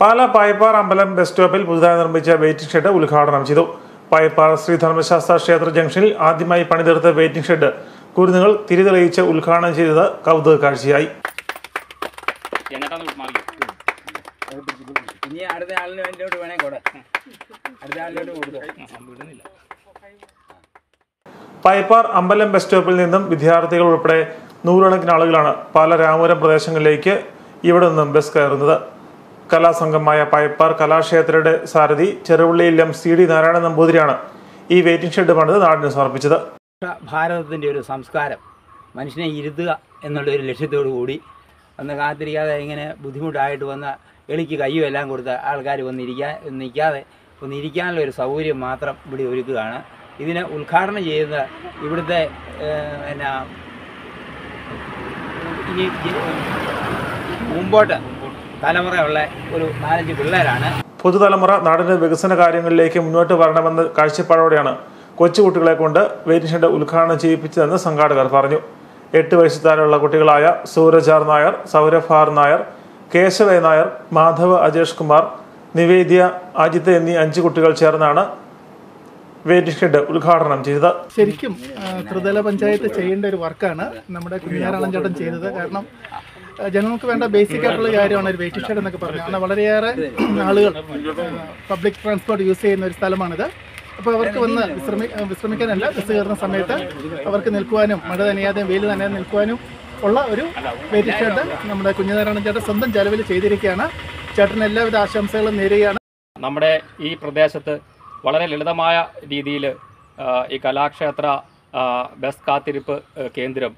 പാല പായപ്പാർ അമ്പലം ബസ് സ്റ്റോപ്പിൽ പുതുതായി നിർമ്മിച്ച വെയിറ്റിംഗ് ഷെഡ് ഉദ്ഘാടനം ചെയ്തു. പായപ്പാർ ശ്രീ ധർമ്മശാസ്ത്ര ക്ഷേത്ര ജംഗ്ഷനിൽ ആദ്യമായി പണിതീർത്ത വെയിറ്റിംഗ് ഷെഡ് കുരുന്നുകൾ തിരിതെളിയിച്ച് ഉദ്ഘാടനം ചെയ്തത് കൗതുക കാഴ്ചയായി. പായപ്പാർ അമ്പലം ബസ് സ്റ്റോപ്പിൽ നിന്നും വിദ്യാർത്ഥികൾ ഉൾപ്പെടെ നൂറുകണക്കിന് ആളുകളാണ് പാല രാമപുരം പ്രദേശങ്ങളിലേക്ക് ഇവിടെ നിന്നും ബസ് കയറുന്നത്. കലാസംഘമായ പായപ്പാർ കലാക്ഷേത്രയുടെ സാരഥി ചെറുവള്ളിയിൽ CD നാരായണൻ നമ്പൂതിരിയാണ് ഈ വെയിറ്റിംഗ് ഷെഡ് പണിത് നാടിന് സമർപ്പിച്ചത്. ഭാരതത്തിൻ്റെ ഒരു സംസ്കാരം മനുഷ്യനെ ഇരുത്തുക എന്നുള്ള ഒരു ലക്ഷ്യത്തോടു കൂടി അന്ന് കാത്തിരിക്കാതെ ഇങ്ങനെ ബുദ്ധിമുട്ടായിട്ട് വന്ന എളിക്ക് കയ്യും എല്ലാം കൊടുത്ത ആൾക്കാർ നിൽക്കാതെ ഒന്നിരിക്കാനുള്ള ഒരു സൗകര്യം മാത്രം ഇവിടെ ഒരുക്കുകയാണ്. ഇതിനെ ഉദ്ഘാടനം ചെയ്യുന്ന ഇവിടുത്തെ ഇനി മുമ്പോട്ട് തലമുറയുള്ള ഒരു 4-5 പിള്ളേരാണ്. പുതുതലമുറ നാടിന്റെ വികസന കാര്യങ്ങളിലേക്ക് മുന്നോട്ട് വരണമെന്ന കാഴ്ചപ്പാടോടെയാണ് കൊച്ചുകുട്ടികളെ കൊണ്ട് വെയിറ്റിംഗ് ഷെഡ് ഉദ്ഘാടനം ചെയ്യിപ്പിച്ചതെന്ന് സംഘാടകർ പറഞ്ഞു. 8 വയസ്സിൽ താഴെയുള്ള കുട്ടികളായ സൂരജ് ആർ നായർ, സൗരഭ് ആർ നായർ, കേശവ നായർ, മാധവ് അജേഷ് കുമാർ, നിവേദ്യ, അജിത്ത് എന്നീ 5 കുട്ടികൾ ചേർന്നാണ് വെയിറ്റിംഗ് ഷെഡ് ഉദ്ഘാടനം ചെയ്തത്. ശരിക്കും ത്രിതല പഞ്ചായത്ത് ചെയ്യേണ്ട ഒരു വർക്കാണ് നമ്മുടെ കുഞ്ഞാറാണൻ ചേട്ടൻ ചെയ്തത്. കാരണം ജനങ്ങൾക്ക് വേണ്ട ബേസിക് ആയിട്ടുള്ള കാര്യമാണ് ഒരു വെയിറ്റിംഗ് ഷെഡ് എന്നൊക്കെ പറഞ്ഞു. കാരണം വളരെയേറെ ആളുകൾ പബ്ലിക് ട്രാൻസ്പോർട്ട് യൂസ് ചെയ്യുന്ന ഒരു സ്ഥലമാണിത്. അപ്പോൾ അവർക്ക് വന്ന് വിശ്രമിക്കാനല്ല, ബസ് കയറുന്ന സമയത്ത് അവർക്ക് നിൽക്കുവാനും മഴ നനയാതെയും വെയിൽ നനയാതെ നിൽക്കുവാനും ഉള്ള ഒരു വെയിറ്റിംഗ് ഷെഡ് നമ്മുടെ കുഞ്ഞനാരായണൻ ചേട്ടൻ സ്വന്തം ചെലവിൽ ചെയ്തിരിക്കുകയാണ്. ചേട്ടന് എല്ലാവിധ ആശംസകളും നേരുകയാണ്. നമ്മുടെ ഈ പ്രദേശത്ത് വളരെ ലളിതമായ രീതിയിൽ ഈ കലാക്ഷേത്ര ബസ് കാത്തിരിപ്പ് കേന്ദ്രം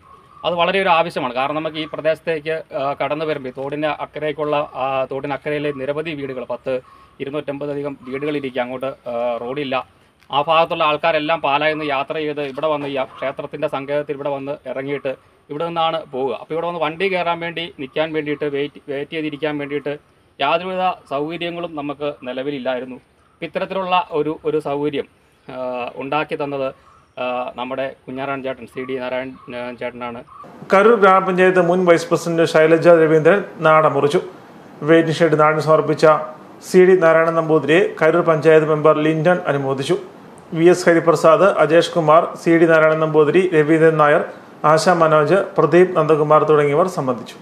അത് വളരെ ഒരു ആവശ്യമാണ്. കാരണം നമുക്ക് ഈ പ്രദേശത്തേക്ക് കടന്നു വരുമ്പോൾ തോടിനക്കരയിലെ നിരവധി വീടുകൾ 250 വീടുകളിരിക്കുക, അങ്ങോട്ട് റോഡില്ല. ആ ഭാഗത്തുള്ള ആൾക്കാരെല്ലാം പാലായിൽ നിന്ന് യാത്ര ചെയ്ത് ഇവിടെ വന്ന് ഈ ക്ഷേത്രത്തിൻ്റെ സങ്കേതത്തിൽ ഇവിടെ വന്ന് ഇറങ്ങിയിട്ട് ഇവിടെ നിന്നാണ് പോവുക. അപ്പോൾ ഇവിടെ വന്ന് വണ്ടി കയറാൻ വേണ്ടി നിൽക്കാൻ വേണ്ടിയിട്ട് വെയിറ്റ് ചെയ്തിരിക്കാൻ വേണ്ടിയിട്ട് യാതൊരുവിധ സൗകര്യങ്ങളും നമുക്ക് നിലവിലില്ലായിരുന്നു. ഇത്തരത്തിലുള്ള ഒരു സൗകര്യം ഉണ്ടാക്കി തന്നത് നമ്മുടെ കുഞ്ഞാറാൻ ചേട്ടൻ CD നാരായണൻ ചേട്ടനാണ്. കരൂർ ഗ്രാമപഞ്ചായത്ത് മുൻ വൈസ് പ്രസിഡന്റ് ശൈലജ രവീന്ദ്രൻ നാട മുറിച്ചു. വെയിറ്റിംഗ് ഷെഡ് നാടിന് സമർപ്പിച്ച CD Narayanan നമ്പൂതിരിയെ Karur panchayat member Linton അനുമോദിച്ചു. VS ഹരിപ്രസാദ്, അജേഷ് കുമാർ, CD നാരായണൻ നമ്പൂതിരി, രവീന്ദ്രൻ നായർ, ആശ മനോജ്, പ്രദീപ് നന്ദകുമാർ തുടങ്ങിയവർ സംബന്ധിച്ചു.